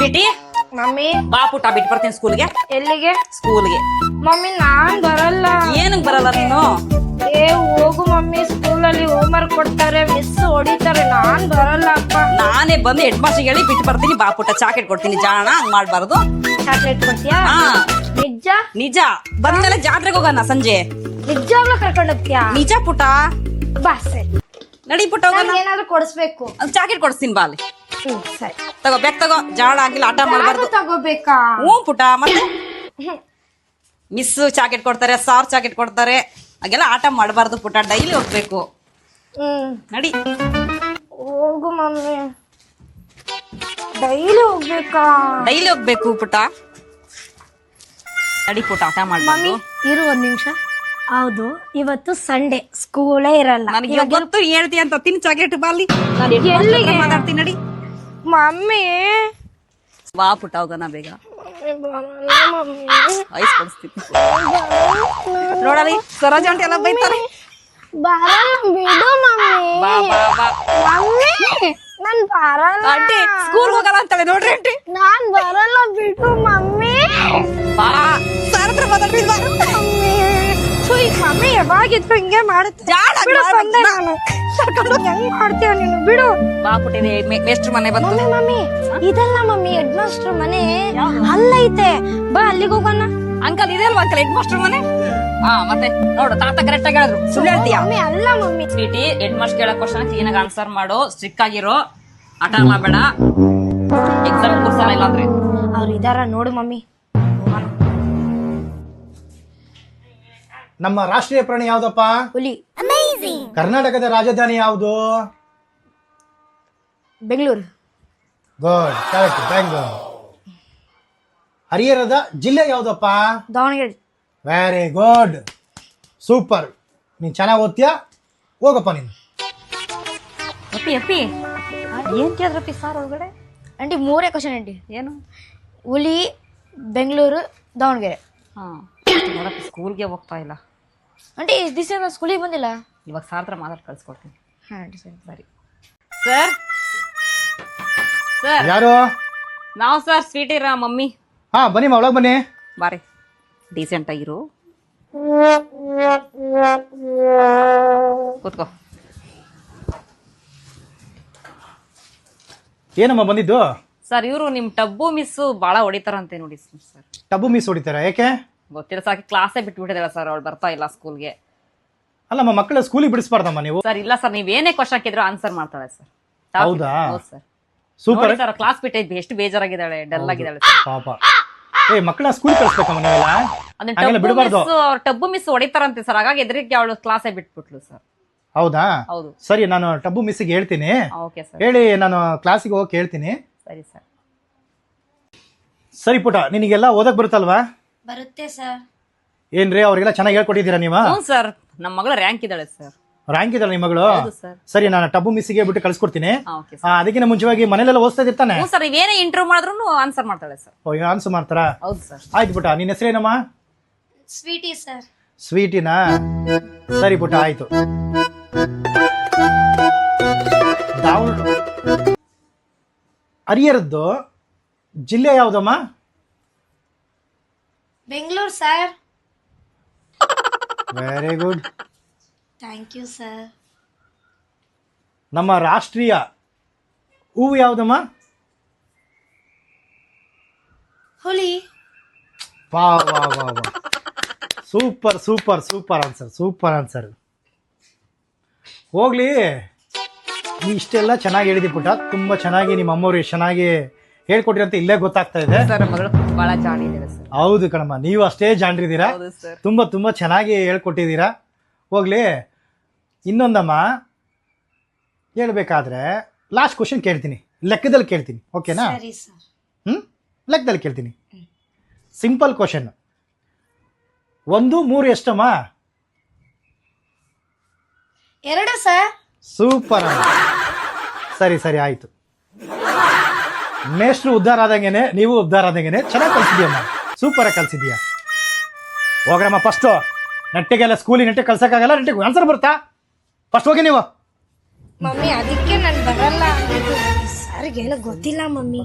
Sweety mummy ಬಾ ಪುಟ್ಟ ಬಿಟ್ಟು ಬರ್ತೀನಿ ಸ್ಕೂಲ್ಗೆ. ಎಲ್ಲಿಗೆ? ಸ್ಕೂಲ್ಗೆ ಮಮ್ಮಿ ನಾನ್ ಬರಲ್ಲ. ಏನಕ್ ಬರಲ್ಲ ನೀನು? ಏ ಹೋಗು ಮಮ್ಮಿ, ಸ್ಕೂಲಲ್ಲಿ ಹೋಮ್ವರ್ಕ್ ಕೊಡ್ತಾರೆ, ಮಿಸ್ ಹೊಡಿತಾರೆ, ನಾನ್ ಬರಲ್ಲ ಅಪ್ಪ. ನಾನೇ ಬಂದು ಹೆಡ್ ಮಾಸ್ಟರ್ ಹೇಳಿ ಬಿಟ್ಟು ಬರ್ತೀನಿ. ಬಾ ಪುಟ್ಟ ಚಾಕೆಟ್ ಕೊಡ್ತೀನಿ. ಜಾಣ ಹಂಗ್ ಮಾಡ್ಬಾರ್ದು. ಚಾಕ್ಲೇಟ್ ಕೊಡ್ತೀಯಾ? ಹಾ ನಿಜ? ನಿಜ. ಬಂದ್ಮೇಲೆ ಜಾತ್ರೆಗೆ ಹೋಗೋಣ ಸಂಜೆ. ನಿಜವಾಗ್ಲೂ ಕರ್ಕೊಂಡು ಹೋಗ್ತೀಯಾ? ನಿಜ ಪುಟ್ಟ. ಬಾ ಸರಿ. ನಡಿ ಪುಟ್ಟ ಹೋಗೋಣ. ಏನಾದ್ರು ಕೊಡಿಸ್ಬೇಕು. ಚಾಕೆಟ್ ಕೊಡಿಸ್ತೀನಿ ಬಾ ಅಲ್ಲಿ. ಸರಿ ತಗೋ ಬ್ಯಾಗ್ ತಗೋ. ಜಾಣ ಆಗಿಲ್ಲ, ಆಟ ಮಾಡ್ಬಾರ್ದು. ತಗೋಬೇಕಾ? ಹ್ಞೂ ಪುಟ್ಟ. ಮತ್ತೆ ಮಿಸ್ ಚಾಕೆಟ್ ಕೊಡ್ತಾರೆ, ಸಾರ್ ಚಾಕೆಟ್ ಕೊಡ್ತಾರೆ, ಹಾಗೆಲ್ಲ ಆಟ ಮಾಡಬಾರ್ದು ಪುಟ್ಟ. ಡೈಲಿ ಹೋಗ್ಬೇಕು. ನಡಿ. ಹೋಗು ಮಮ್ಮಿ. ಡೈಲಿ ಹೋಗ್ಬೇಕಾ? ಡೈಲಿ ಹೋಗ್ಬೇಕು ಪುಟ್ಟ. ನಡಿ ಪುಟ್ಟ, ಆಟ ಮಾಡ್ಬಾರ್ದು. ಇರು ಒಂದ್ ನಿಮಿಷ. ಹೌದು, ಇವತ್ತು ಸಂಡೇ, ಸ್ಕೂಲೇ ಇರಲ್ಲ. ನನಗೆ ಗೊತ್ತು ಹೇಳ್ತಿ ಅಂತ. ತಿನ್ ಚಾಕೆಟ್ ಬಾಲಿ. ಎಲ್ಲಿಗೆ? ಮಾತಾಡ್ತೀನಿ ನಡಿ. ಮಮ್ಮಿ ಬಾ ಪುಟ್ಟ ಹೋಗೋಣ ಬೇಗ. ಬರಲ್ಲ ಮಮ್ಮಿ. ಐಸ್ ಕೊಡಿಸ್ತೀನಿ ನೋಡಲಿ. ಸರೋಜ ಆಂಟಿ ಎಲ್ಲ ಬೈತಾರೆ. ಬರಲ್ಲ ಬಿಡು ಮಮ್ಮಿ. ಬಾ ಬಾ ಬಾ. ಮಮ್ಮಿ ನಾನ್ ಬರಲ್ಲ. ಆಂಟಿ ಸ್ಕೂಲ್ ಹೋಗಲ್ಲ ಅಂತಾಳೆ ನೋಡ್ರಿ ಆಂಟಿ. ನಾನ್ ಬರಲ್ಲ ಬಿಡು ಮಮ್ಮಿ. ಬಾ ಸರ್ ಹತ್ರ ಮಾತಾಡ್ತೀನಿ ಬಾ. ಮಮ್ಮಿ ಯಾವಾಗಿದ್ರು ಹಿಂಗೆ ಮಾಡುತ್ತೆ. ಜಾಣ ಬಿಡು, ಬಂದೆ ನಾನು. ಹೆಂಗ್ ಮಾಡ್ತೀಯ ನೀನು? ಬಿಡು. ಬಾ ಪುಟ್ಟಿದೆ. ಮೇಷ್ಟ್ರ ಮನೆ ಬಂತು. ಮಮ್ಮಿ ಮಮ್ಮಿ ಇದಲ್ಲ ಮಮ್ಮಿ, ಹೆಡ್ ಮಾಸ್ಟರ್ ಮನೆ ಅಲ್ಲೈತೆ. ಬಾ ಅಲ್ಲಿಗೆ ಹೋಗೋಣ. ಅಂಕಲ್ ಇದೆ ಅಲ್ವಾ ಅಂಕಲ್ ಹೆಡ್ ಮಾಸ್ಟರ್ ಮನೆ? ಹಾ ಮತ್ತೆ ನೋಡು, ತಾತ ಕರೆಕ್ಟ್ ಆಗಿ ಹೇಳಿದ್ರು. ಸುಳ್ಳು ಹೇಳ್ತೀಯಾ? ಮಮ್ಮಿ ಅಲ್ಲ ಮಮ್ಮಿ. ಸ್ವೀಟಿ, ಹೆಡ್ ಮಾಸ್ಟರ್ ಕೇಳೋ ಕ್ವಶನ್ ಕ್ಲೀನ್ ಆಗಿ ಆನ್ಸರ್ ಮಾಡು. ಸ್ಟ್ರಿಕ್ ಆಗಿರೋ, ಆಟ ಮಾಡಬೇಡ. ಎಕ್ಸಾಮ್ ಕೂರ್ಸಲ್ಲ ಇಲ್ಲ ಅಂದ್ರೆ. ಅವ್ರು ಇದಾರ ನೋಡು ಮಮ್ಮಿ. ನಮ್ಮ ರಾಷ್ಟ್ರೀಯ ಪ್ರಾಣಿ ಯಾವ್ದಪ್ಪ? ಹುಲಿ. ಕರ್ನಾಟಕದ ರಾಜಧಾನಿ ಯಾವುದು? ಬೆಂಗಳೂರು. Good, correct, Bangalore. ಹರಿಹರದ ಜಿಲ್ಲೆ ಯಾವ್ದಪ್ಪ? ದಾವಣಗೆರೆ. Very good, super. ನೀನ್ ಚೆನ್ನಾಗಿ ಓದ್ತೀಯಾ? ಹೋಗಪ್ಪ ನೀನು. ಅಪ್ಪಿ ಅಪ್ಪಿ ಏನ್ ಕೇಳಿದ್ರಪ್ಪಿ ಸಾರ್ ಒಳಗಡೆ? ಆಂಟಿ ಮೂರೇ ಕ್ವಶನ್ ಆಂಟಿ. ಏನು? ಹುಲಿ, ಬೆಂಗಳೂರು, ದಾವಣಗೆರೆ. ಹಾ ನೋಡಪ್ಪ, ಸ್ಕೂಲ್ಗೆ ಹೋಗ್ತಾ ಇಲ್ಲ. ಆಂಟಿ ದಿವಸ ಸ್ಕೂಲಿಗೆ ಬಂದಿಲ್ಲ. ಇವಾಗ ಸಾರ್ ಹತ್ರ ಮಾತಾಡಿ ಕಳ್ಸ್ಕೊಡ್ತೀನಿ. ಹಾಂ ಆಂಟಿ ಸರಿ. ಸರಿ ಸರ್. ಸರ್ ಯಾರು? ನಾವು ಸರ್ ಸ್ವೀಟಿ ರಾ ಮಮ್ಮಿ. ಹಾ ಬನ್ನಿ, ಒಳಗೆ ಬನ್ನಿ. ಬಾರಿ, ಡೀಸೆಂಟ್ ಆಗಿರು. ಕೂತ್ಕೋ. ಏನಮ್ಮ ಬಂದಿದ್ದು? ಸರ್ ಇವರು ನಿಮ್ ಟಬ್ಬು ಮಿಸ್ಸು ಭಾಳ ಹೊಡಿತಾರಂತೆ ನೋಡಿ ಸರ್. ಟಬ್ಬು ಮಿಸ್ ಹೊಡಿತಾರ? ಯಾಕೆ? ಗೊತ್ತಿಲ್ಲ ಸಾಕಿ ಕ್ಲಾಸೇ ಬಿಟ್ಬಿಟ್ಟಿದ್ದಾಳೆ ಸರ್. ಅವಳು ಬರ್ತಾ ಇಲ್ಲ ಸ್ಕೂಲ್ಗೆ. ಅಲ್ಲಮ್ಮ, ಮಕ್ಕಳ ಸ್ಕೂಲಿಗೆ ಬಿಡಿಸ್ಬಾರ್ದಮ್ಮ ನೀವು. ಸರ್ ಇಲ್ಲ ಸರ್, ನೀವೇನೇ ಕ್ವಶನ್ ಹಾಕಿದ್ರು ಆನ್ಸರ್ ಮಾಡ್ತಾಳೆ ಸರ್. ಹೌದಾ? ಹೌದು ಸರ್. ಸೂಪರ್ ಸರ್ ಕ್ಲಾಸ್ ಬಿಟ್ಟಿದ್ವಿ, ಎಷ್ಟು ಬೇಜಾರಾಗಿದ್ದಾಳೆ, ಡಲ್ ಆಗಿದ್ದಾಳೆ. ಪಾಪ. ಏ ಮಕ್ಕಳ ಸ್ಕೂಲ್ ಕಳಿಸ್ಬೇಕಮ್ಮ ನೀವೆಲ್ಲ. ಹಾಗೆಲ್ಲ ಬಿಡಬಾರ್ದು. ಅವ್ರ ಟಬ್ಬು ಮಿಸ್ ಹೊಡಿತಾರಂತೆ ಸರ್. ಹಾಗಾಗಿ ಎದುರಿಗೆ ಅವಳು ಕ್ಲಾಸೇ ಬಿಟ್ಬಿಟ್ಲು ಸರ್. ಹೌದಾ? ಹೌದು. ಸರಿ, ನಾನು ಟಬ್ಬು ಮಿಸ್ಸಿಗೆ ಹೇಳ್ತೀನಿ. Okay sir. ಹೇಳಿ, ನಾನು ಕ್ಲಾಸಿಗೆ ಹೋಗಿ ಹೇಳ್ತೀನಿ. ಸರಿ ಸರ್. ಸರಿ ಪುಟ, ನಿನಗೆಲ್ಲ ಓದಕ್ ಬರುತ್ತಲ್ವಾ? ಬರುತ್ತೆ ಸರ್. ಏನ್ರಿ, ಅವ್ರಿಗೆಲ್ಲ ಚೆನ್ನಾಗಿ ಹೇಳ್ಕೊಟ್ಟಿದ್ದೀರಾ ನೀವು? ಹ್ಞೂ ಸರ್, ನಮ್ಮ ಮಗಳು ರ್ಯಾಂಕ್ ಇದ್ದಾಳೆ ಸರ್. ರ್ಯಾಂಕ್ ಇದ್ದಾಳೆ ನಿಮ್ಮ ಮಗಳು? ಹೌದು ಸರ್. ಸರಿ, ನಾನು ಟಬ್ಬು ಮಿಸ್ಸಿಗೆ ಬಿಟ್ಟು ಕಳ್ಸ್ಕೊಡ್ತೀನಿ. Okay sir. ಅದಕ್ಕಿಂತ ಮುಂಚೆವಾಗಿ ಮನೇಲೆಲ್ಲ ಓದಿಸ್ತಾ ಇರ್ತಾನೆ? ಹ್ಞೂ ಸರ್, ನೀವೇನೇ ಇಂಟರ್ವ್ಯೂ ಮಾಡಿದ್ರು ಆನ್ಸರ್ ಮಾಡ್ತಾಳೆ ಸರ್. ಓ, ಈಗ ಆನ್ಸರ್ ಮಾಡ್ತಾರಾ? ಹೌದು ಸರ್. ಆಯ್ತು ಪುಟ, ನಿನ್ನ ಹೆಸರೇನಮ್ಮ? Sweety sir. ಸ್ವೀಟಿನಾ? ಸರಿ ಪುಟ, ಆಯ್ತು. ಹರಿಹರದ್ದು ಜಿಲ್ಲೆ ಯಾವ್ದಮ್ಮ? Bengaluru sir. Very good. Thank you sir. ನಮ್ಮ ರಾಷ್ಟ್ರೀಯ ಹೂವು ಯಾವ್ದಮ್ಮ? ಹುಲಿ. ವಾ ವಾ ವಾ ವಾ, super super super answer, super answer. ಹೋಗ್ಲಿ, ನೀ ಇಷ್ಟೆಲ್ಲ ಚೆನ್ನಾಗಿ ಹೇಳಿದಿ ಪುಟ. ತುಂಬಾ ಚೆನ್ನಾಗಿ ನಿಮ್ಮ ಅಮ್ಮವ್ರು ಎಷ್ಟು ಚೆನ್ನಾಗಿ ಹೇಳ್ಕೊಟ್ರಿ ಅಂತ ಇಲ್ಲೇ ಗೊತ್ತಾಗ್ತಾ ಇದೆ. ಸರ್ ಮಗಳು ಬಹಳ ಜಾಣಿದ್ದಾರೆ ಸರ್. ಹೌದು ಕಣಮ್ಮ, ನೀವು ಅಷ್ಟೇ ಜಾಣ್ರಿದ್ದೀರಾ. ಹೌದು ಸರ್. ತುಂಬಾ ತುಂಬಾ ಚೆನ್ನಾಗಿ ಹೇಳ್ಕೊಟ್ಟಿದ್ದೀರಾ. ಹೋಗ್ಲಿ, ಇನ್ನೊಂದಮ್ಮ ಹೇಳ್ಬೇಕಾದ್ರೆ ಲಾಸ್ಟ್ ಕ್ವಶನ್ ಕೇಳ್ತೀನಿ, ಲೆಕ್ಕದಲ್ಲಿ ಕೇಳ್ತೀನಿ. ಓಕೆನಾ? ಸರಿ ಸರ್. ಲೆಕ್ಕದಲ್ಲಿ ಕೇಳ್ತೀನಿ. Simple question. 1, 3 ಎಷ್ಟಮ್ಮ? 2 ಸರ್. ಸೂಪರ್. ಸರಿ ಸರಿ, ಆಯ್ತು. ಮೇಷ್ಟ್ರು ಉದ್ಧಾರ ಆದಂಗೆನೆ ನೀವು ಉದ್ಧಾರ ಆದಂಗೆನೆ ಚೆನ್ನಾಗಿ ಕಲ್ಸಿದ್ಯಮ್ಮ. ಸೂಪರ್ ಆಗಿ ಕಲ್ಸಿದ್ಯಾ. ಹೋಗ್ರಮ್ಮ ಫಸ್ಟು. ನೆಟ್ಟಿಗೆಲ್ಲ ಸ್ಕೂಲಿಗೆ ನೆಟ್ಟಿಗೆ ಕಲ್ಸಕ್ಕಾಗಲ್ಲ, ನೆಟ್ಟಿಗೆ ಆನ್ಸರ್ ಬರುತ್ತಾ? ಫಸ್ಟ್ ಹೋಗಿ ನೀವು. ಮಮ್ಮಿ ಅದಕ್ಕೆ ನಾನು ಬರಲ್ಲ. ಸರ್ಗೆ ಏನೋ ಗೊತ್ತಿಲ್ಲ ಮಮ್ಮಿ.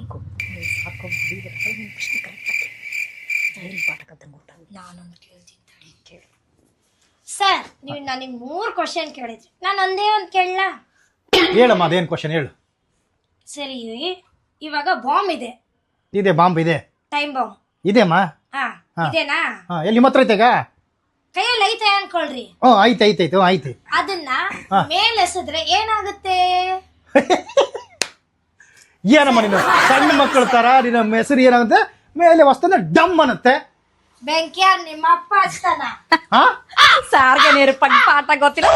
ನಾನೊಂದು ಕೇಳ್ತೀನಿ ಕೇಳು. ಸರ್ ನೀವು ನನಗೆ 3 ಕ್ವಶನ್ ಕೇಳಿದ್ರಿ, ನಾನು ಒಂದೇ ಒಂದು ಕೇಳಲ್ಲ? ಹೇಳಮ್ಮ ಅದೇನು ಕ್ವಶನ್ ಹೇಳು. ಸರಿ, ಇವಾಗ ಬಾಂಬ್ ಇದೆ, ಇದೆ ಬಾಂಬ್ ಇದೆ ಟೈಮ್ ಬಾಂಬ್ ಇದೆಮ್ಮ. ಹಾ ಇದೇನಾ? ಹಾಂ ಎಲ್ಲಿ ನಿಮ್ಮ ಹತ್ರ ಐತೆಗ? ಕೈಯಲ್ಲಿ ಐತೆ ಅನ್ಕೊಳ್ರಿ. ಹ್ಞೂ ಐತೆ ಐತೆ ಐತೆ ಐತೆ. ಅದನ್ನ ಮೇಲೆ ಎಸೆದ್ರೆ ಏನಾಗುತ್ತೆ? ಏನಮ್ಮ ನೀನು ಸಣ್ಣ ಮಕ್ಕಳ ತರ ನಿನ್ನ ಹೆಸರು ಏನಾಗುತ್ತೆ? ಮೇಲೆ ವಸ್ತುನ ಡಮ್ ಅನ್ನತ್ತೆ. ಬೆಂಕಿಯಾರ್ ನಿಮ್ಮ ಅಪ್ಪ ಹಚ್ತಾನ. ಹಾ ಸಾರ್ಗೆ ನೀರು ಪಾಠ ಗೊತ್ತಿಲ್ಲ